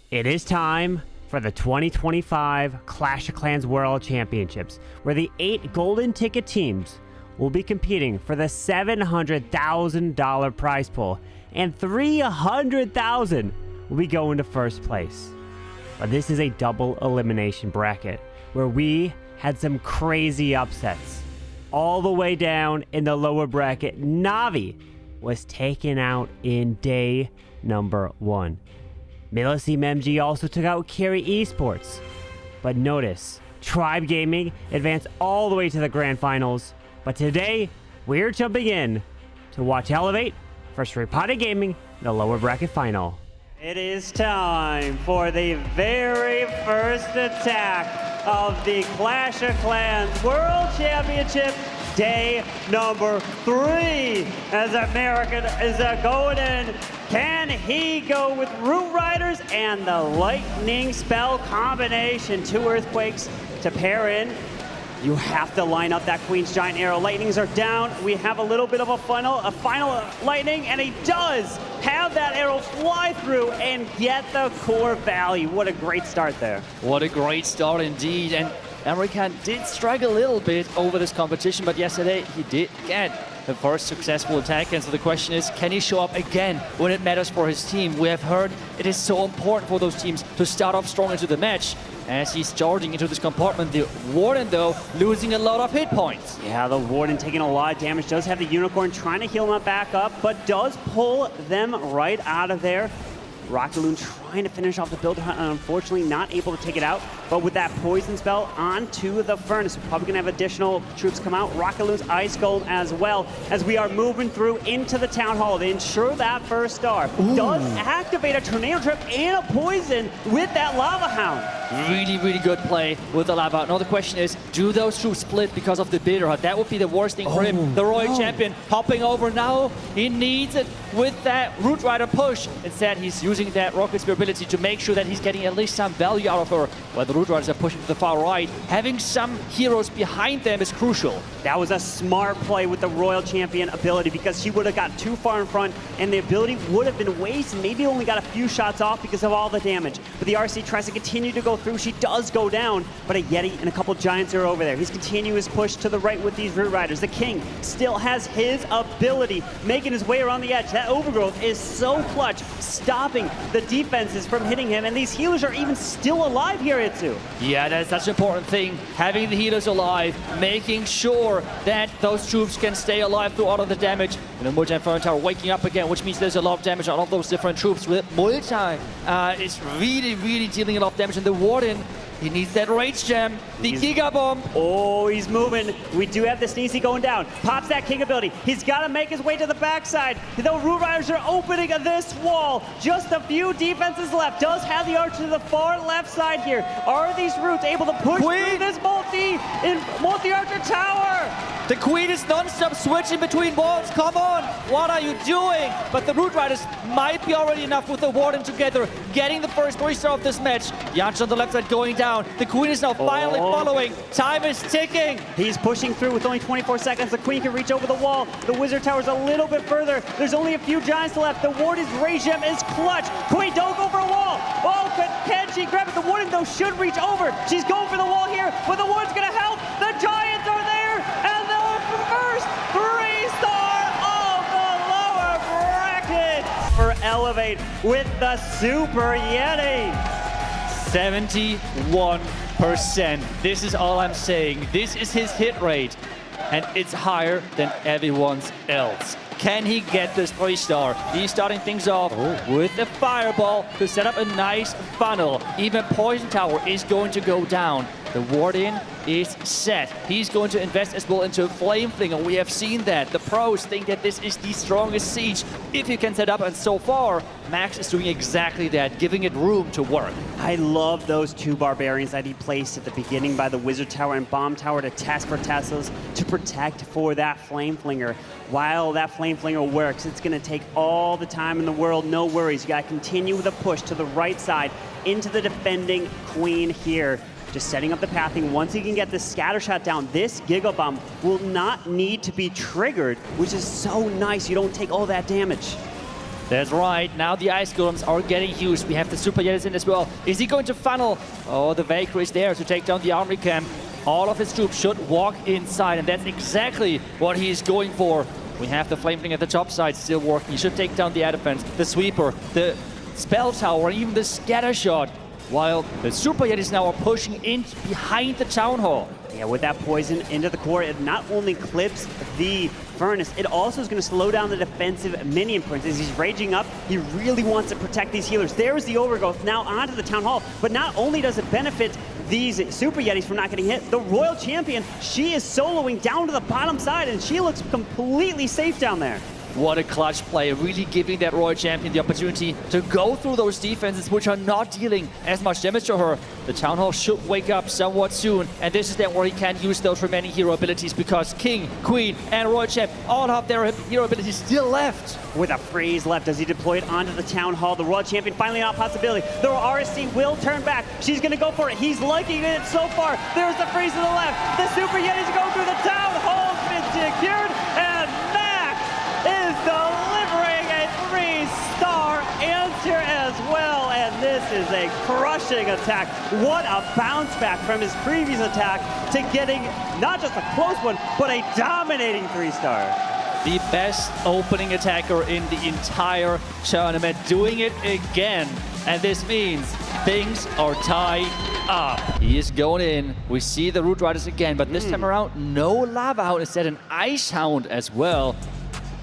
It is time for the 2025 Clash of Clans World Championships, where the 8 golden ticket teams will be competing for the $700,000 prize pool, and $300,000 will be going to first place. But this is a double elimination bracket, where we had some crazy upsets. All the way down in the lower bracket, Navi was taken out in day number 1. Team MG also took out Carry Esports. But notice, Tribe Gaming advanced all the way to the grand finals. But today, we're jumping in to watch Elevate versus Repotted Gaming in the lower bracket final. It is time for the very first attack of the Clash of Clans World Championship, day number 3, as American is going in. Can he go with Root Riders and the Lightning spell combination? 2 Earthquakes to pair in. You have to line up that Queen's Giant Arrow. Lightnings are down. We have a little bit of a final Lightning, and he does have that arrow fly through and get the core value. What a great start there. What a great start indeed. And American did struggle a little bit over this competition, but yesterday he did get the first successful attack. And so the question is, can he show up again when it matters for his team? We have heard it is so important for those teams to start off strong into the match. As he's charging into this compartment, the Warden, though, losing a lot of hit points. Yeah, the Warden taking a lot of damage. Does have the Unicorn trying to heal him back up, but does pull them right out of there. Rocket Loon trying to finish off the build hunt, and unfortunately not able to take it out. But with that poison spell onto the furnace, we're probably going to have additional troops come out. Rocket Loon's Ice Golem as well, as we are moving through into the Town Hall to ensure that first star. Ooh. Does activate a Tornado Trip and a poison with that Lava Hound. Really, really good play with the Lava. Now the question is, do those troops split because of the Bitter Hut? That would be the worst thing for him. The Royal Champion hopping over now. He needs it with that Root Rider push. Instead, he's using that Rocket Spear ability to make sure that he's getting at least some value out of her. While the Root Riders are pushing to the far right, having some heroes behind them is crucial. That was a smart play with the Royal Champion ability, because she would have got too far in front and the ability would have been wasted. Maybe only got a few shots off because of all the damage. But the RC tries to continue to go through. She does go down, but a Yeti and a couple Giants are over there. He's continuing his push to the right with these Root Riders. The King still has his ability, making his way around the edge. That Overgrowth is so clutch, stopping the defenses from hitting him, and these healers are even still alive here, Itsu. Yeah, that's such an important thing. Having the healers alive, making sure that those troops can stay alive through all of the damage. And the Multi-Inferno Tower waking up again, which means there's a lot of damage on all of those different troops. With Multi, it's really, really dealing a lot of damage. And the Warden, he needs that Rage Gem, the Giga Bomb. Oh, he's moving. We do have the Sneezy going down. Pops that King ability. He's got to make his way to the backside. The Root Riders are opening this wall. Just a few defenses left. Does have the archer to the far left side here. Are these Roots able to push through this multi-archer tower? The Queen is non-stop switching between walls. Come on, what are you doing? But the Root Riders might be already enough with the Warden together, getting the first 3-star of this match. The archer on the left side going down. The Queen is now finally following. Time is ticking. He's pushing through with only 24 seconds. The Queen can reach over the wall. The Wizard Tower's a little bit further. There's only a few Giants left. The Warden's Rage Gem is clutch. Queen, don't go for a wall. Oh, can she grab it? The Warden, though, should reach over. She's going for the wall here, but the Warden's going to help. The Giants are there, and the first 3-star of the lower bracket for Elevate with the Super Yeti. 71%. This is all I'm saying. This is his hit rate, and it's higher than everyone's else. Can he get this 3-star? He's starting things off with the Fireball to set up a nice funnel. Even Poison Tower is going to go down. The Warden is set. He's going to invest as well into Flame Flinger. We have seen that. The pros think that this is the strongest siege if you can set up, and so far, Max is doing exactly that, giving it room to work. I love those 2 Barbarians that he placed at the beginning by the Wizard Tower and Bomb Tower to test for Teslas to protect for that Flame Flinger. While that Flame Flinger works, it's going to take all the time in the world. No worries. You got to continue with a push to the right side into the defending Queen here. Just setting up the pathing. Once he can get the scatter shot down, this Giga Bomb will not need to be triggered, which is so nice. You don't take all that damage. That's right. Now the Ice Golems are getting used. We have the Super Yetis in as well. Is he going to funnel? Oh, the Valkyrie is there to take down the army camp. All of his troops should walk inside, and that's exactly what he's going for. We have the Flameling at the top side still working. He should take down the air defense, the Sweeper, the Spell Tower, and even the Scatter Shot. While the Super Yetis now are pushing in behind the Town Hall. Yeah, with that poison into the core, it not only clips the Furnace, it also is going to slow down the defensive minion prince. As he's raging up, he really wants to protect these healers. There's the Overgrowth now onto the Town Hall, but not only does it benefit these Super Yetis from not getting hit, the Royal Champion, she is soloing down to the bottom side, and she looks completely safe down there. What a clutch play, really giving that Royal Champion the opportunity to go through those defenses which are not dealing as much damage to her. The Town Hall should wake up somewhat soon, and this is then where he can use those remaining hero abilities because King, Queen, and Royal Champ all have their hero abilities still left. With a freeze left as he deployed onto the Town Hall, the Royal Champion finally not a possibility. The RSC will turn back. She's going to go for it. He's liking it so far. There's the freeze to the left. The Super Yetis go through the Town Hall. Been secured, and is delivering a 3-star answer as well, and this is a crushing attack. What a bounce back from his previous attack to getting not just a close one, but a dominating 3-star. The best opening attacker in the entire tournament, doing it again, and this means things are tied up. He is going in. We see the Root Riders again, but this time around, no Lava Hound, instead an Ice Hound as well.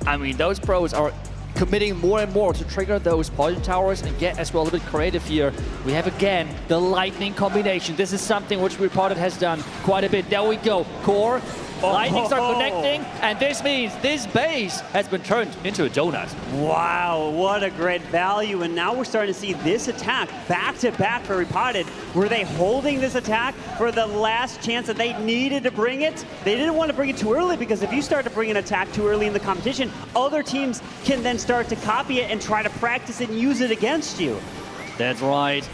I mean, those pros are committing more and more to trigger those poison towers and get as well a bit creative here. We have again the lightning combination. This is something which Repotted has done quite a bit. There we go. Core, lightnings are connecting, and this means this base has been turned into a donut. Wow, what a great value. And now we're starting to see this attack back to back for Repotted. Were they holding this attack for the last chance that they needed to bring it? They didn't want to bring it too early, because if you start to bring an attack too early in the competition, other teams can then start to copy it and try to practice it and use it against you. That's right.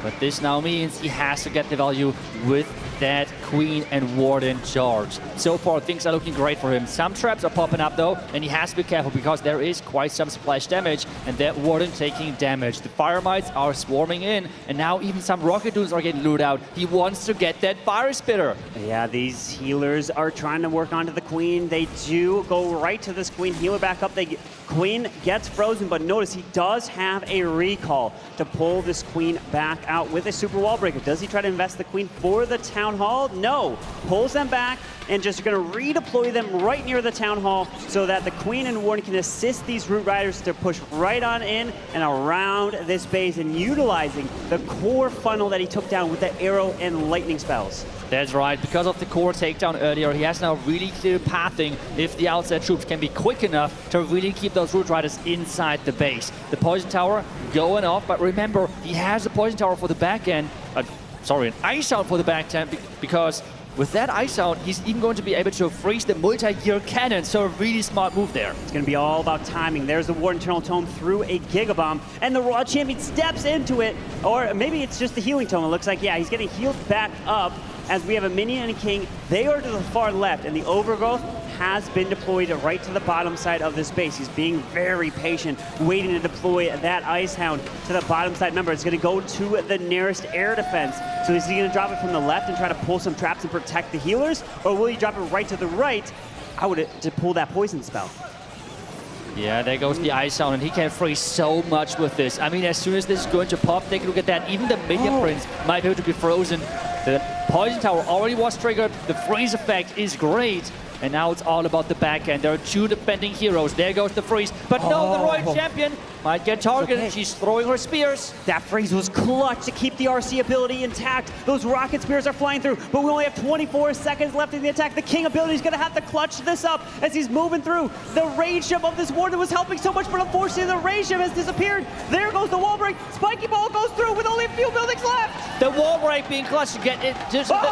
But this now means he has to get the value with that Queen and Warden charge. So far, things are looking great for him. Some traps are popping up though, and he has to be careful because there is quite some splash damage, and that Warden taking damage. The Fire Mites are swarming in, and now even some Rocket Dunes are getting looted out. He wants to get that Fire Spitter. Yeah, these healers are trying to work onto the Queen. They do go right to this Queen, healer back up. Queen gets frozen, but notice he does have a recall to pull this Queen back out with a super wall breaker. Does he try to invest the Queen for the Town Hall? No. Pulls them back and just going to redeploy them right near the Town Hall so that the Queen and Warden can assist these Root Riders to push right on in and around this base, and utilizing the core funnel that he took down with the arrow and lightning spells. That's right. Because of the core takedown earlier, he has now really clear pathing if the outside troops can be quick enough to really keep those Root Riders inside the base. The Poison Tower going off, but remember, he has a Poison Tower for the back end. An Ice Hound for the back end, because with that Ice Hound, he's even going to be able to freeze the multi-gear cannon, so a really smart move there. It's going to be all about timing. There's the Warden Eternal Tome through a Giga Bomb, and the Royal Champion steps into it, or maybe it's just the Healing Tome. It looks like, yeah, he's getting healed back up as we have a Minion and a King. They are to the far left, and the Overgrowth has been deployed right to the bottom side of this base. He's being very patient, waiting to deploy that Ice Hound to the bottom side. Remember, it's going to go to the nearest air defense. So is he going to drop it from the left and try to pull some traps and protect the healers? Or will he drop it right to the right to pull that poison spell? Yeah, there goes the Ice Hound, and he can freeze so much with this. I mean, as soon as this is going to pop, take a look at that. Even the Minion Prince might be able to be frozen. The Poison Tower already was triggered. The freeze effect is great. And now it's all about the back end. There are two defending heroes. There goes the freeze. But no, the Royal Champion might get targeted. Okay. She's throwing her spears. That freeze was clutch to keep the RC ability intact. Those rocket spears are flying through, but we only have 24 seconds left in the attack. The King ability is going to have to clutch this up as he's moving through. The rage gem of this Warden was helping so much, but unfortunately the rage gem has disappeared. There goes the wall break. Spiky Ball goes through with only a few buildings left. The wall break being clutched to get it. Just 9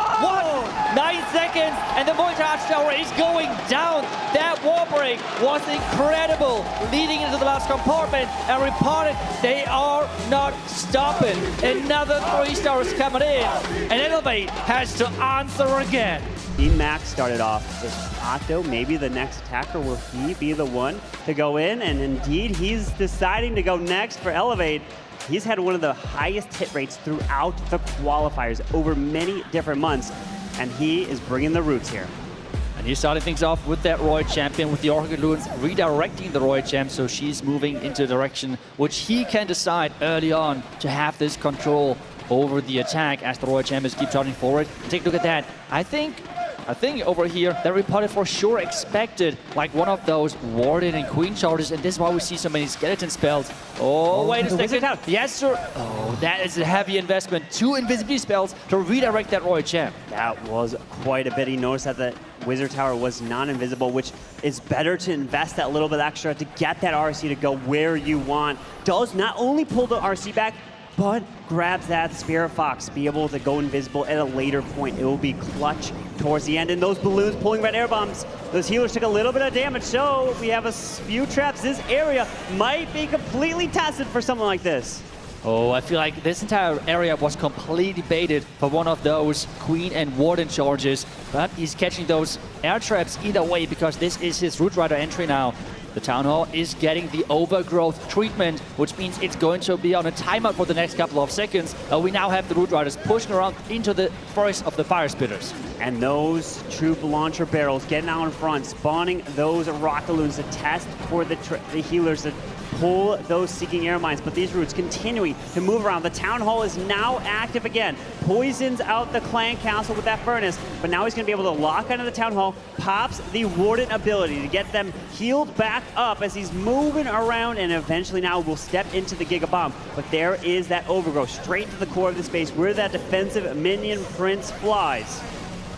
seconds, and the Voyage Tower is going down. That wall break was incredible, leading into the last compartment, and Repotted, they are not stopping. Another 3 stars coming in, and Elevate has to answer again. Team Max started off as Otto, maybe the next attacker. Will he be the one to go in? And indeed, he's deciding to go next for Elevate. He's had one of the highest hit rates throughout the qualifiers over many different months, and he is bringing the roots here. And he's starting things off with that Royal Champion, with the Orchidloons redirecting the Royal Champ, so she's moving into a direction which he can decide early on to have this control over the attack as the Royal Champions keep charging forward. Take a look at that. I think over here that Repotted for sure expected like one of those Warden and Queen charges, and this is why we see so many skeleton spells. Oh, wait a second. Yes, sir. Oh, that is a heavy investment. 2 invisibility spells to redirect that Royal Champ. That was quite a bit. He noticed that the Wizard Tower was non-invisible, which is better to invest that little bit extra to get that RC to go where you want. Does not only pull the RC back, but grabs that Spirit Fox, be able to go invisible at a later point. It will be clutch towards the end, and those balloons pulling red air bombs. Those healers took a little bit of damage, so we have a few traps. This area might be completely tested for something like this. Oh, I feel like this entire area was completely baited for one of those Queen and Warden charges, but he's catching those air traps either way because this is his Root Rider entry now. The Town Hall is getting the overgrowth treatment, which means it's going to be on a timeout for the next couple of seconds. We now have the Root Riders pushing around into the forest of the Fire Spitters. And those troop launcher barrels getting out in front, spawning those rocket balloons to test for the healers to pull those seeking air mines. But these roots continuing to move around. The Town Hall is now active again. Poisons out the Clan Castle with that furnace, but now he's going to be able to lock onto the Town Hall, pops the Warden ability to get them healed back up as he's moving around, and eventually now will step into the Giga Bomb. But there is that overgrowth straight to the core of the space where that defensive minion prince flies.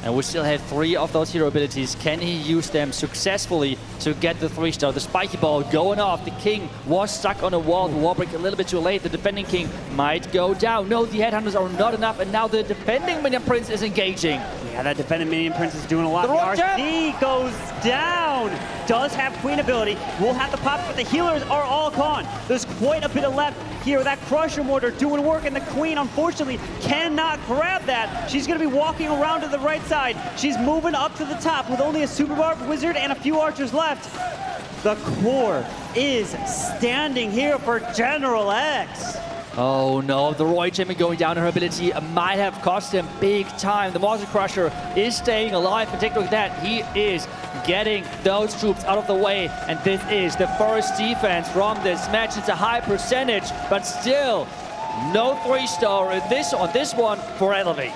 And we still have 3 of those hero abilities. Can he use them successfully to get the 3-star? The spiky ball going off. The king was stuck on a wall. The wall break a little bit too late. The defending king might go down. No, the headhunters are not enough. And now the defending minion prince is engaging. Yeah, that defending minion prince is doing a lot. The RC goes down. Does have queen ability. Will have the pop, but the healers are all gone. There's quite a bit of left here. That crusher mortar doing work, and the queen unfortunately cannot grab that. She's going to be walking around to the right side. She's moving up to the top with only a super barbed wizard and a few archers left. The core is standing here for General X. Oh no, the Roy Champion going down, her ability might have cost him big time. The Monster Crusher is staying alive, and take a look at that. He is getting those troops out of the way, and this is the first defense from this match. It's a high percentage, but still no 3-star on this one for Elevate.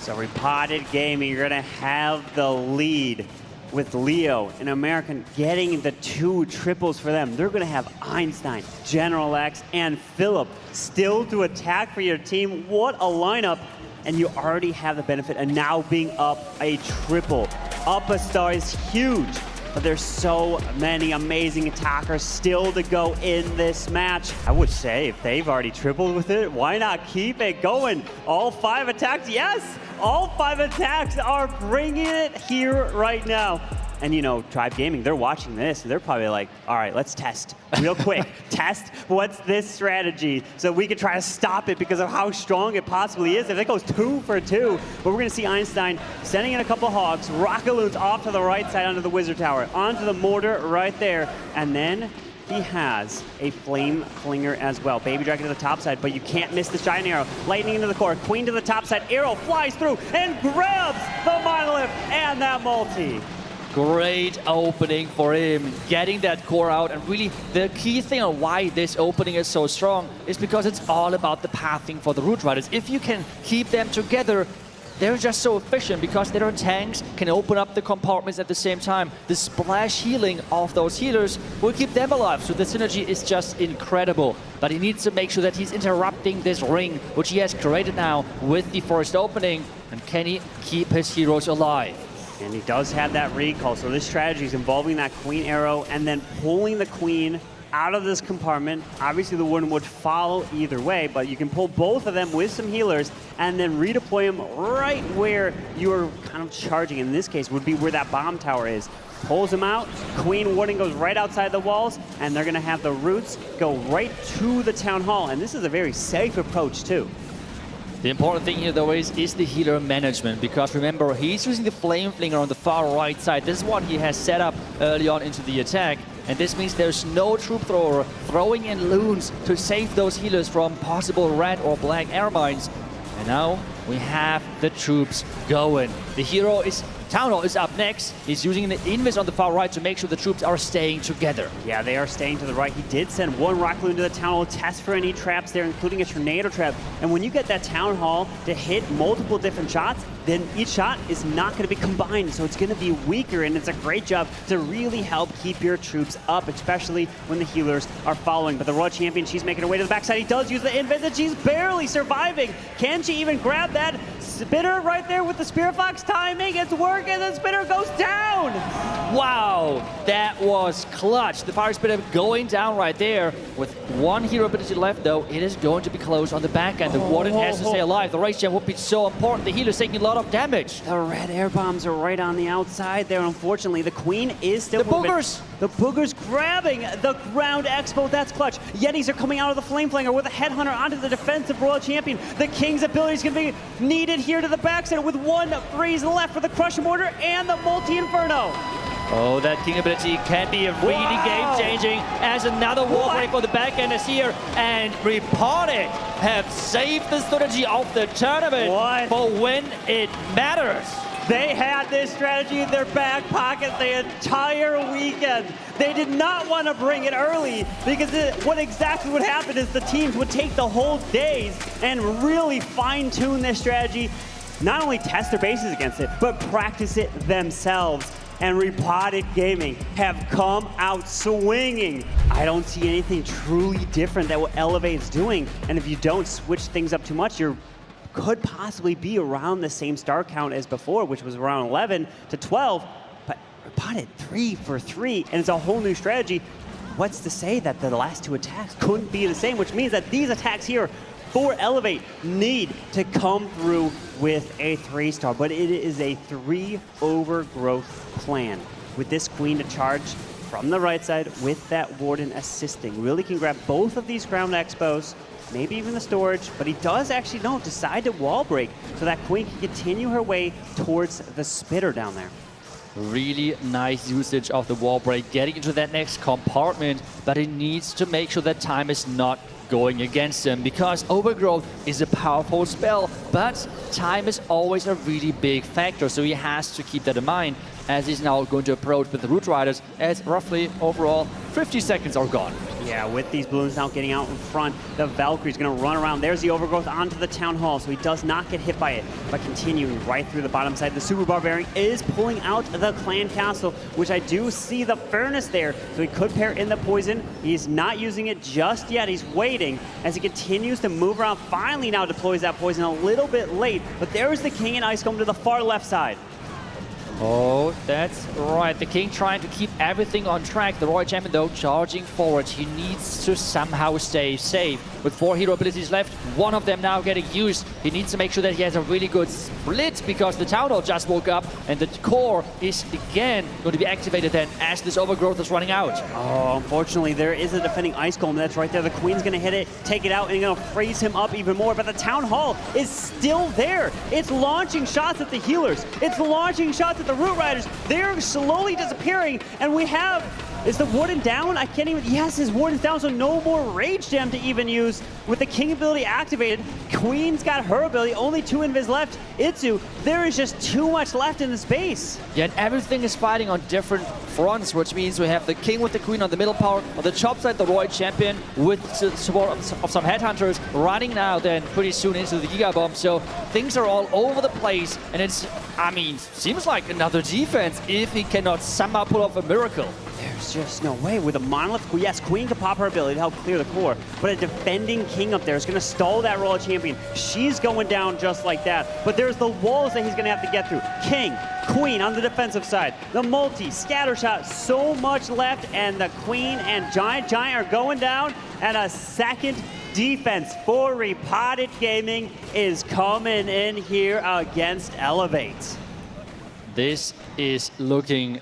So Repotted Gaming, you're gonna have the lead with Leo and American getting the 2 triples for them. They're gonna have Einstein, General X, and Philip still to attack for your team. What a lineup. And you already have the benefit of now being up a triple. Up a star is huge, but there's so many amazing attackers still to go in this match. I would say if they've already tripled with it, why not keep it going? All 5 attacks, yes! All 5 attacks are bringing it here right now. And you know, Tribe Gaming, they're watching this, and they're probably like, all right, let's test real quick. Test what's this strategy so we can try to stop it because of how strong it possibly is. If it goes 2 for 2, but we're gonna see Einstein sending in a couple hogs, Rockaloons off to the right side onto the Wizard Tower, onto the mortar right there, and then he has a Flame Flinger as well. Baby Dragon to the top side, but you can't miss this giant arrow. Lightning into the core, Queen to the top side, arrow flies through and grabs the monolith and that multi. Great opening for him, getting that core out. And really, the key thing on why this opening is so strong is because it's all about the pathing for the Root Riders. If you can keep them together, they're just so efficient because their tanks can open up the compartments at the same time. The splash healing of those healers will keep them alive, so the synergy is just incredible. But he needs to make sure that he's interrupting this ring, which he has created now with the first opening. And can he keep his heroes alive? And he does have that recall, so this strategy is involving that Queen arrow and then pulling the Queen out of this compartment. Obviously the Warden would follow either way, but you can pull both of them with some healers and then redeploy them right where you're kind of charging. In this case would be where that bomb tower is. Pulls them out, Queen Warden goes right outside the walls, and they're gonna have the roots go right to the Town Hall. And this is a very safe approach too. The important thing here, though, is the healer management, because remember, he's using the Flame Flinger on the far right side. This is what he has set up early on into the attack, and this means there's no troop thrower throwing in loons to save those healers from possible red or black air mines. And now we have the troops going. The hero is Town Hall is up next. He's using the invis on the far right to make sure the troops are staying together. Yeah, they are staying to the right. He did send one Rock Loon to the Town Hall, test for any traps there, including a Tornado Trap. And when you get that Town Hall to hit multiple different shots, then each shot is not going to be combined, so it's going to be weaker, and it's a great job to really help keep your troops up, especially when the healers are following. But the World Champion, she's making her way to the backside. He does use the invis, and she's barely surviving. Can she even grab that Spitter right there with the Spirit Fox timing? It's working, and the Spitter goes down! Wow, that was clutch. The Fire Spitter going down right there. With one hero ability left, though, it is going to be close on the back end. The Warden has to stay alive. The Rage Jam will be so important. The healer's taking a lot of damage. The red air bombs are right on the outside there. Unfortunately, the Queen is still moving. Boogers! The Boogers grabbing the ground expo. That's clutch. Yetis are coming out of the Flame Flinger with a Headhunter onto the defensive Royal Champion. The King's ability is going to be needed here to the backside with one freeze left for the Crush Mortar and the Multi-Inferno. Oh, that King ability can be really game-changing as another wall break for the back end is here. And Repotted have saved the strategy of the tournament for when it matters. They had this strategy in their back pocket the entire weekend. They did not want to bring it early because what exactly would happen is the teams would take the whole days and really fine-tune their strategy, not only test their bases against it, but practice it themselves. And Repotted Gaming have come out swinging. I don't see anything truly different that what Elevate's doing. And if you don't switch things up too much, you could possibly be around the same star count as before, which was around 11 to 12. But Repotted 3 for 3, and it's a whole new strategy. What's to say that the last two attacks couldn't be the same, which means that these attacks here for Elevate need to come through with a 3-star, but it is a 3 overgrowth plan with this Queen to charge from the right side with that Warden assisting. Really can grab both of these ground expos, maybe even the storage, but he does actually decide to wall break so that Queen can continue her way towards the Spitter down there. Really nice usage of the wall break, getting into that next compartment, but he needs to make sure that time is not going against him, because Overgrowth is a powerful spell, but time is always a really big factor, so he has to keep that in mind as he's now going to approach with the Root Riders, as roughly overall 50 seconds are gone. Yeah, with these balloons now getting out in front, the Valkyrie's going to run around. There's the Overgrowth onto the Town Hall, so he does not get hit by it. But continuing right through the bottom side, the Super Barbarian is pulling out the Clan Castle, which I do see the Furnace there, so he could pair in the Poison. He's not using it just yet. He's waiting as he continues to move around. Finally now deploys that Poison a little bit late, but there's the King and Ice Golem to the far left side. Oh, that's right. The King trying to keep everything on track. The Royal Champion, though, charging forward. He needs to somehow stay safe. With 4 hero abilities left, one of them now getting used. He needs to make sure that he has a really good split, because the Town Hall just woke up and the core is again going to be activated then as this Overgrowth is running out. Oh, unfortunately, there is a defending Ice Golem. That's right there. The Queen's going to hit it, take it out, and going to freeze him up even more. But the Town Hall is still there. It's launching shots at the healers. It's launching shots at the Root Riders. They're slowly disappearing, and we have... Is the Warden down? I can't even... Yes, his Warden's down, so no more Rage Gem to even use. With the King ability activated, Queen's got her ability, only 2 invis left. Itsu, there is just too much left in the space. Yeah, and everything is fighting on different fronts, which means we have the King with the Queen on the middle power, on the top side the Royal Champion with the support of some Headhunters running now then pretty soon into the Giga Bomb. So things are all over the place, and it's, I mean, seems like another defense if he cannot somehow pull off a miracle. There's just no way. With a Monolith, yes, Queen can pop her ability to help clear the core, but a defending King up there is going to stall that Royal Champion. She's going down just like that, but there's the walls that he's going to have to get through. King, Queen on the defensive side, the multi, scatter shot, so much left, and the Queen and Giant are going down, and a second defense for Repotted Gaming is coming in here against Elevate. This is looking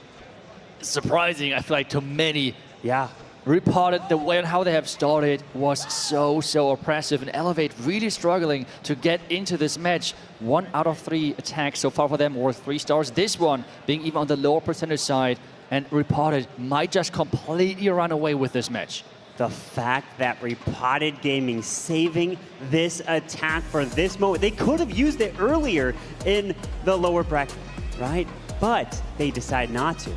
surprising, I feel like, to many. Yeah. Repotted, the way on how they have started was so oppressive, and Elevate really struggling to get into this match. 1 out of 3 attacks so far for them were 3 stars. This one being even on the lower percentage side, and Repotted might just completely run away with this match. The fact that Repotted Gaming saving this attack for this moment, they could have used it earlier in the lower bracket, right? But they decided not to.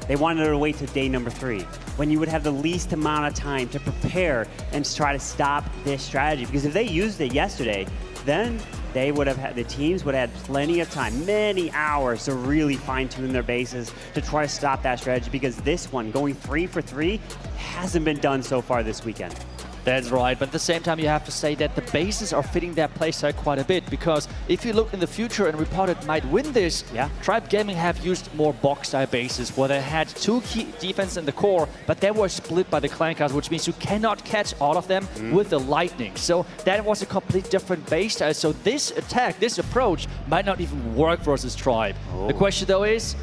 They wanted to wait to day number 3, when you would have the least amount of time to prepare and try to stop this strategy. Because if they used it yesterday, then they would have had, the teams would have had plenty of time, many hours to really fine-tune their bases to try to stop that strategy. Because this one, going 3 for 3, hasn't been done so far this weekend. That's right, but at the same time you have to say that the bases are fitting their playstyle quite a bit, because if you look in the future and Repotted might win this, Tribe Gaming have used more box-style bases where they had 2 key defense in the core, but they were split by the clankers, which means you cannot catch all of them with the lightning. So that was a complete different base style. So this attack, this approach might not even work versus Tribe. The question though is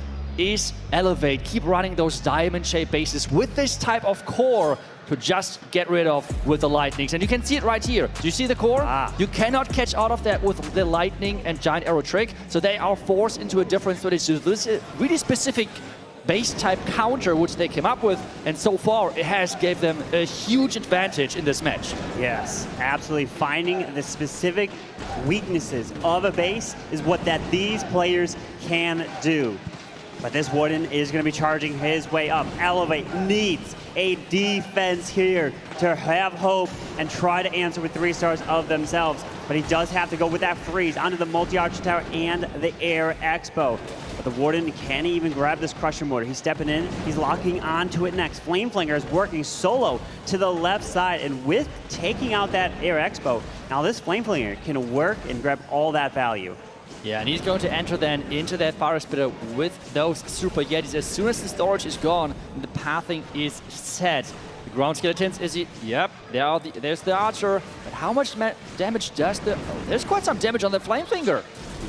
Elevate keep running those diamond-shaped bases with this type of core to just get rid of with the lightnings? And you can see it right here. Do you see the core? You cannot catch out of that with the lightning and giant arrow trick, so they are forced into a different strategy. So this is a really specific base type counter which they came up with, and so far it has gave them a huge advantage in this match. Yes, absolutely. Finding the specific weaknesses of a base is what these players can do. But this Warden is going to be charging his way up. Elevate needs a defense here to have hope and try to answer with 3 stars of themselves. But he does have to go with that freeze onto the multi-archer tower and the air expo. But the Warden can't even grab this Crusher Mortar. He's stepping in, he's locking onto it next. Flame Flinger is working solo to the left side, and with taking out that air expo, now this Flame Flinger can work and grab all that value. Yeah, and he's going to enter then into that Fire Spitter with those Super Yetis. As soon as the storage is gone, the pathing is set. The ground skeletons, is he? Yep, there's the Archer. But how much damage does the... Oh, there's quite some damage on the Flame Finger.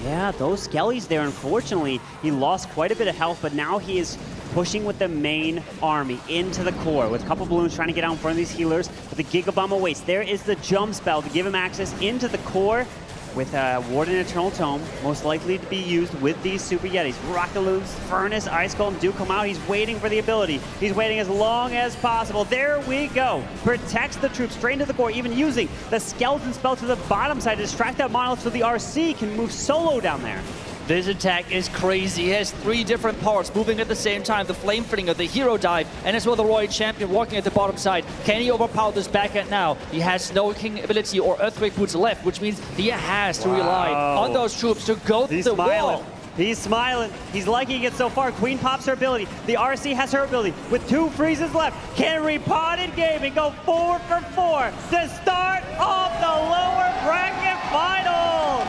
Yeah, those skellies there, unfortunately, he lost quite a bit of health, but now he is pushing with the main army into the core with a couple balloons trying to get out in front of these healers. But the Giga Bomb awaits. There is the jump spell to give him access into the core, with Warden Eternal Tome, most likely to be used with these Super Yetis. Rockaloons, Furnace, Ice Golem do come out. He's waiting for the ability. He's waiting as long as possible. There we go. Protects the troops straight into the core, even using the Skeleton spell to the bottom side to distract that Monolith so the RC can move solo down there. This attack is crazy. He has 3 different parts moving at the same time. The Flame Flinger, the Hero Dive, and as well the Royal Champion walking at the bottom side. Can he overpower this backhand now? He has no King ability or Earthquake Boots left, which means he has to rely on those troops to go through the wall. He's smiling. He's liking it so far. Queen pops her ability. The RC has her ability. With 2 freezes left, can Repotted Gaming go 4 for 4 to start off the lower bracket finals?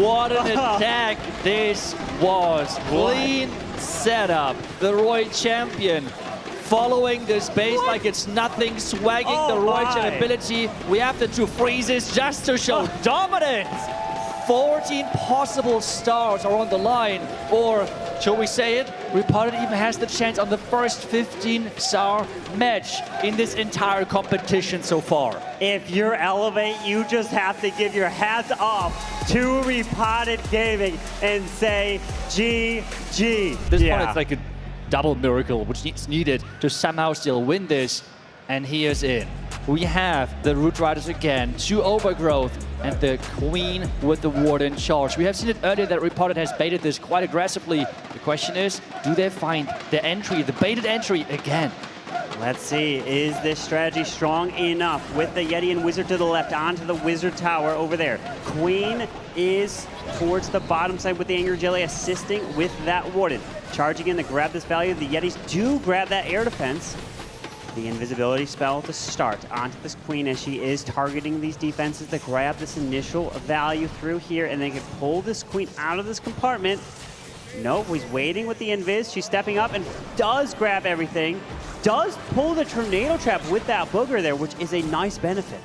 What an attack this was. Clean setup. The Royal Champion following this base like it's nothing, swagging the Royal Champion ability. We have the 2 freezes just to show dominance. 14 possible stars are on the line, or shall we say it, Repotted even has the chance on the first 15-star match in this entire competition so far. If you're Elevate, you just have to give your hats off to Repotted Gaming and say GG. This one is like a double miracle which is needed to somehow still win this, and he is in. We have the Root Riders again, 2 Overgrowth, and the Queen with the Warden charge. We have seen it earlier that Repotted has baited this quite aggressively. The question is, do they find the entry, the baited entry again? Let's see, is this strategy strong enough with the Yeti and Wizard to the left onto the Wizard Tower over there? Queen is towards the bottom side with the Angry Jelly assisting with that Warden. Charging in to grab this value. The Yetis do grab that air defense. The invisibility spell to start onto this Queen as she is targeting these defenses to grab this initial value through here, and they can pull this Queen out of this compartment. Nope, he's waiting with the invis. She's stepping up and does grab everything. Does pull the Tornado Trap with that booger there, which is a nice benefit.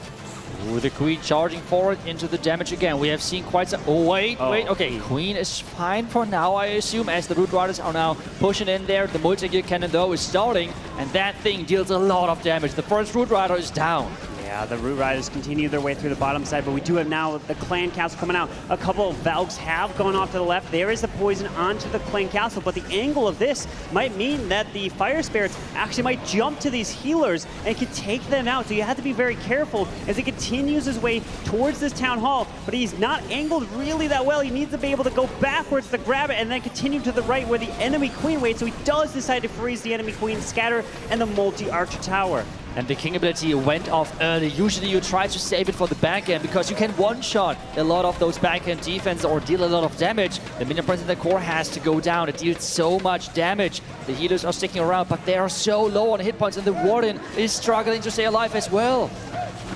Ooh, the Queen charging forward into the damage again. We have seen quite some... Oh, wait. Okay, Queen is fine for now, I assume, as the Root Riders are now pushing in there. The multi-gear cannon, though, is starting, and that thing deals a lot of damage. The first Root Rider is down. Yeah, the Root Riders continue their way through the bottom side, but we do have now the Clan Castle coming out. A couple of Valks have gone off to the left. There is the poison onto the Clan Castle, but the angle of this might mean that the Fire Spirits actually might jump to these healers and can take them out. So you have to be very careful as he continues his way towards this Town Hall, but he's not angled really that well. He needs to be able to go backwards to grab it and then continue to the right where the enemy Queen waits. So he does decide to freeze the enemy Queen, scatter, and the multi-archer tower. And the King ability went off early. Usually you try to save it for the back end because you can one-shot a lot of those back end defense or deal a lot of damage. The Minion Prince in the core has to go down. It deals so much damage. The healers are sticking around, but they are so low on hit points, and the Warden is struggling to stay alive as well.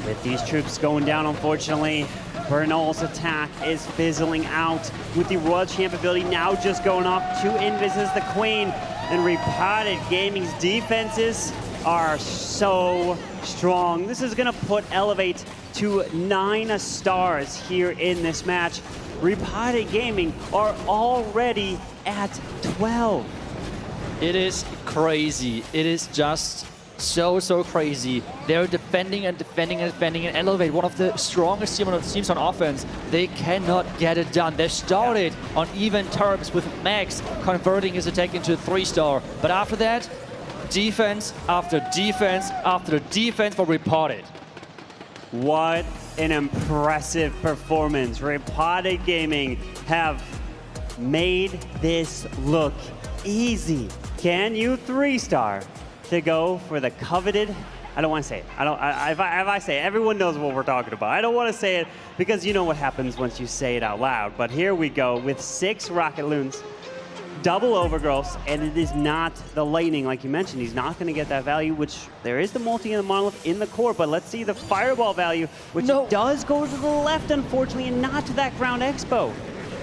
With these troops going down, unfortunately, Bernal's attack is fizzling out. With the Royal Champ ability now just going off, 2 invises the Queen, and Repotted Gaming's defenses are so strong. This is gonna put Elevate to 9 stars here in this match. Repotted Gaming are already at 12. It is crazy. It is just so crazy. They're defending and defending and defending, and Elevate, one of the strongest teams on offense, they cannot get it done. They started on even terms with Max converting his attack into a 3-star, but after that, defense after defense after defense for Repotted. What an impressive performance. Repotted Gaming have made this look easy. Can you 3-star to go for the coveted? I don't want to say it. If I say it, everyone knows what we're talking about. I don't want to say it because you know what happens once you say it out loud. But here we go with 6 Rocket Loons, double Overgrowths, and it is not the Lightning, like you mentioned. He's not going to get that value, which there is the multi and the monolith in the core, but let's see the Fireball value, which does go to the left, unfortunately, and not to that Ground Expo.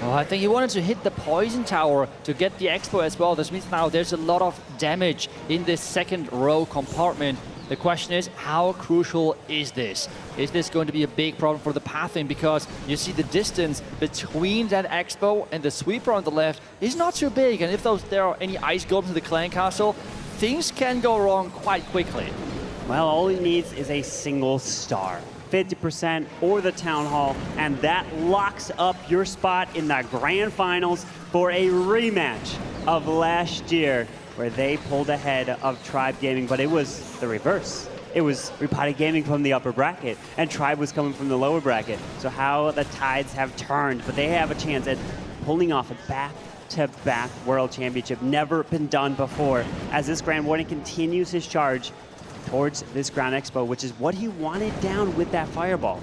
Oh, I think he wanted to hit the Poison Tower to get the Expo as well. This means now there's a lot of damage in this second row compartment. The question is, how crucial is this? Is this going to be a big problem for the pathing? Because you see the distance between that Expo and the Sweeper on the left is not too big. And if there are any ice golems in the Clan Castle, things can go wrong quite quickly. Well, all he needs is a single star. 50% or the Town Hall, and that locks up your spot in the Grand Finals for a rematch of last year, where they pulled ahead of Tribe Gaming, but it was the reverse. It was Repata Gaming from the upper bracket, and Tribe was coming from the lower bracket. So how the tides have turned, but they have a chance at pulling off a back-to-back World Championship. Never been done before, as this Grand Warden continues his charge towards this Ground Expo, which is what he wanted down with that Fireball.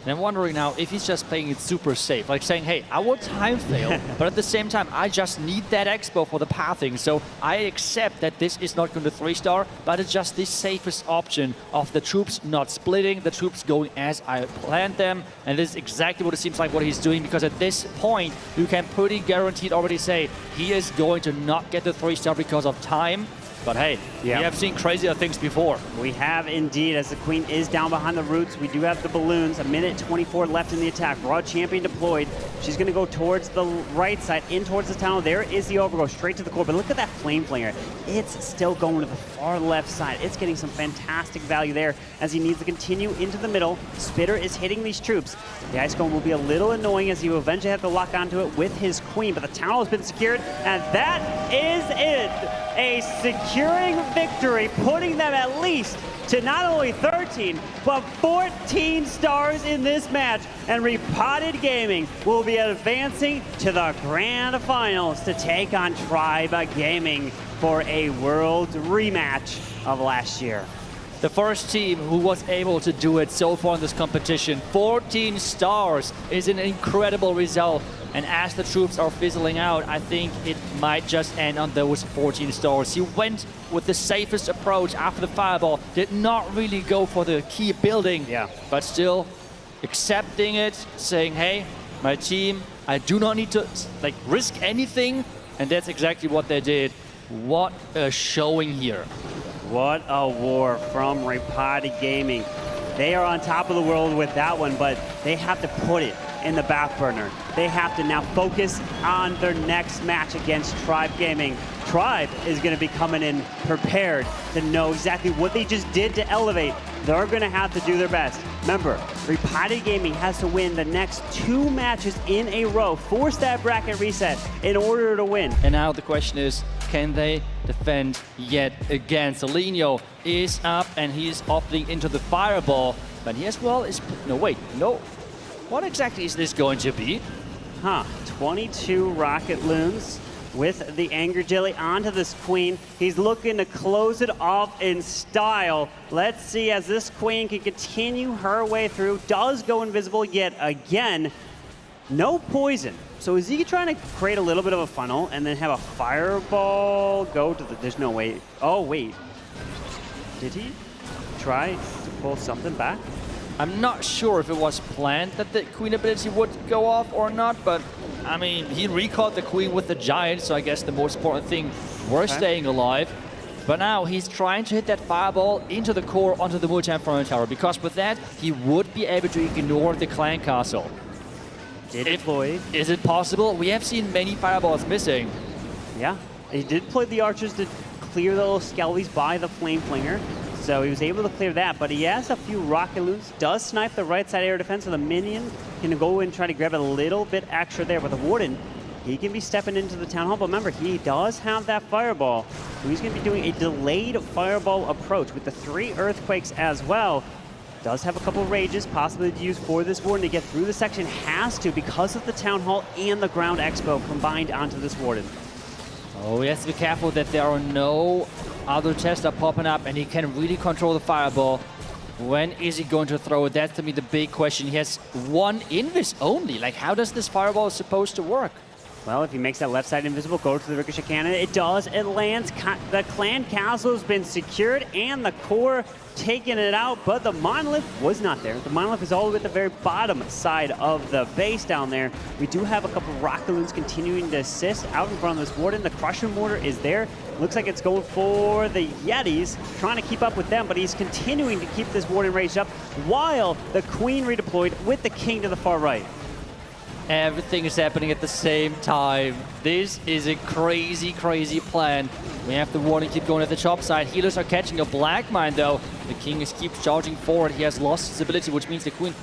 And I'm wondering now if he's just playing it super safe, like saying, hey, I will time fail, but at the same time, I just need that Expo for the pathing. So I accept that this is not going to 3-star, but it's just the safest option of the troops not splitting, the troops going as I planned them. And this is exactly what it seems like what he's doing, because at this point, you can pretty guaranteed already say he is going to not get the 3-star because of time. But hey, we have seen crazier things before. We have indeed, as the Queen is down behind the roots. We do have the balloons. 1:24 left in the attack. Raw Champion deployed. She's going to go towards the right side, in towards the tunnel. There is the Overgrowth, straight to the core. But look at that Flame Flinger. It's still going to the far left side. It's getting some fantastic value there as he needs to continue into the middle. Spitter is hitting these troops. The Ice Golem will be a little annoying as he will eventually have to lock onto it with his Queen. But the tunnel has been secured, and that is it. A securing victory, putting them at least to not only 13, but 14 stars in this match. And Repotted Gaming will be advancing to the Grand Finals to take on Tribe Gaming for a World rematch of last year. The first team who was able to do it so far in this competition, 14 stars, is an incredible result. And as the troops are fizzling out, I think it might just end on those 14 stars. He went with the safest approach after the Fireball, did not really go for the key building, but still accepting it, saying, hey, my team, I do not need to risk anything. And that's exactly what they did. What a showing here. What a war from Repotted Gaming. They are on top of the world with that one, but they have to put it in the back burner. They have to now focus on their next match against Tribe Gaming. Tribe is going to be coming in prepared to know exactly what they just did to elevate. They're going to have to do their best. Remember, Repotted Gaming has to win the next 2 matches in a row, force that bracket reset in order to win. And now the question is, can they defend yet again? Seleno is up and he's opting into the fireball, but he as well is, no wait, no. What exactly is this going to be? 22 rocket loons with the Anger Jelly onto this queen. He's looking to close it off in style. Let's see as this queen can continue her way through. Does go invisible yet again. No poison. So is he trying to create a little bit of a funnel and then have a fireball go to the... There's no way. Oh, wait. Did he try to pull something back? I'm not sure if it was planned that the queen ability would go off or not, but I mean, he recalled the queen with the giant, so I guess the most important thing, we're staying alive. But now he's trying to hit that fireball into the core onto the multi-inferno tower, because with that, he would be able to ignore the clan castle. Is it possible? We have seen many fireballs missing. Yeah, he did play the archers to clear the little skellies by the flame flinger. So he was able to clear that, but he has a few rocket loons, does snipe the right side air defense, so the minion can go and try to grab a little bit extra there. But the Warden, he can be stepping into the town hall, but remember, he does have that fireball. So he's going to be doing a delayed fireball approach with the 3 earthquakes as well. Does have a couple of rages possibly to use for this Warden to get through the section. Has to because of the town hall and the ground expo combined onto this Warden. Oh, he has to be careful that there are no other Tesla popping up and he can really control the fireball. When is he going to throw it? That's to me the big question. He has 1 invis only. Like, how does this fireball supposed to work? Well, if he makes that left side invisible, go to the ricochet cannon. It does. It lands. The clan castle has been secured and the core taking it out, but the monolith was not there. The monolith is all the way at the very bottom side of the base down there. We do have a couple of rocket loons continuing to assist out in front of this Warden. The Crusher Mortar is there. Looks like it's going for the Yetis, trying to keep up with them, but he's continuing to keep this Warden raised up while the Queen redeployed with the King to the far right. Everything is happening at the same time. This is a crazy, crazy plan. We have the Warden keep going at the top side. Healers are catching a black mine though. The King keeps charging forward. He has lost his ability, which means the Queen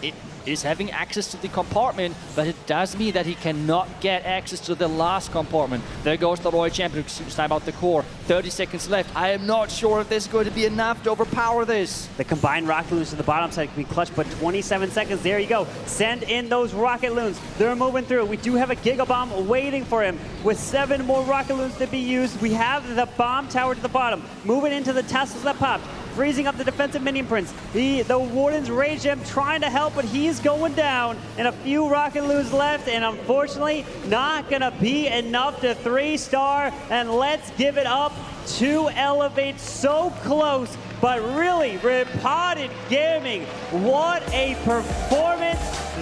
is having access to the compartment, but it does mean that he cannot get access to the last compartment. There goes the Royal Champion to snipe out the core. 30 seconds left. I am not sure if this is going to be enough to overpower this. The combined rocket loons to the bottom side can be clutch, but 27 seconds. There you go. Send in those rocket loons. They're moving through. We do have a Giga Bomb waiting for him with 7 more rocket loons to be used. We have the bomb tower to the bottom. Moving into the Teslas that popped. Freezing up the defensive minion prince. The Warden's Rage Gem trying to help, but he's going down. And a few rocket loons left, and unfortunately, not gonna be enough to 3-star. And let's give it up to Elevate. So close, but really, Repotted Gaming, what a performance.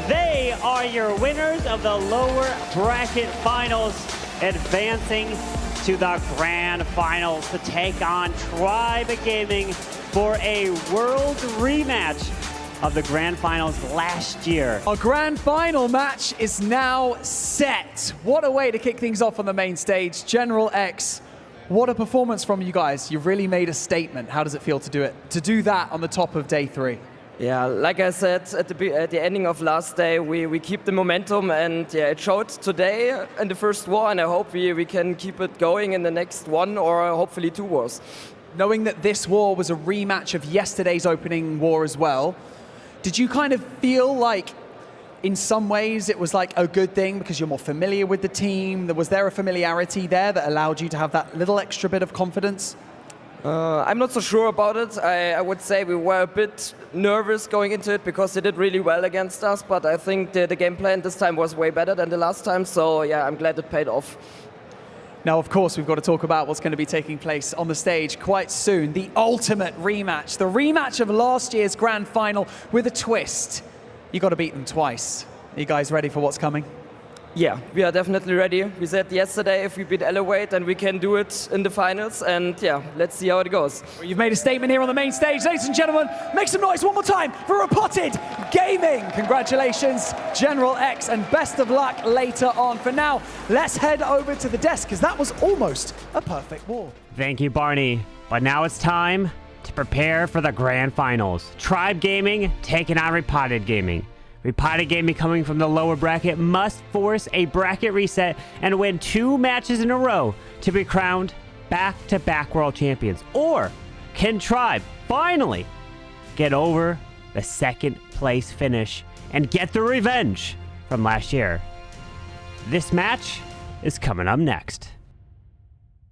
They are your winners of the lower bracket finals, advancing to the grand finals to take on Tribe Gaming for a world rematch of the grand finals last year. Our grand final match is now set. What a way to kick things off on the main stage. General X, what a performance from you guys. You've really made a statement. How does it feel to do it? To do that on the top of day 3? Yeah, like I said at the ending of last day, we keep the momentum, and yeah, it showed today in the first war, and I hope we can keep it going in the next 1 or hopefully 2 wars. Knowing that this war was a rematch of yesterday's opening war as well, did you kind of feel like in some ways it was like a good thing because you're more familiar with the team? Was there a familiarity there that allowed you to have that little extra bit of confidence? I'm not so sure about it. I would say we were a bit nervous going into it because they did really well against us, but I think the game plan this time was way better than the last time, so yeah, I'm glad it paid off. Now, of course, we've got to talk about what's going to be taking place on the stage quite soon. The ultimate rematch. The rematch of last year's grand final with a twist. You got to beat them twice. Are you guys ready for what's coming? Yeah, we are definitely ready. We said yesterday if we beat Elevate, then we can do it in the finals. And yeah, let's see how it goes. Well, you've made a statement here on the main stage. Ladies and gentlemen, make some noise one more time for Repotted Gaming. Congratulations, General X, and best of luck later on. For now, let's head over to the desk, because that was almost a perfect war. Thank you, Barney. But now it's time to prepare for the grand finals. Tribe Gaming taking on Repotted Gaming. Repata Gaming, coming from the lower bracket, must force a bracket reset and win 2 matches in a row to be crowned back-to-back world champions. Or can Tribe finally get over the second place finish and get the revenge from last year? This match is coming up next.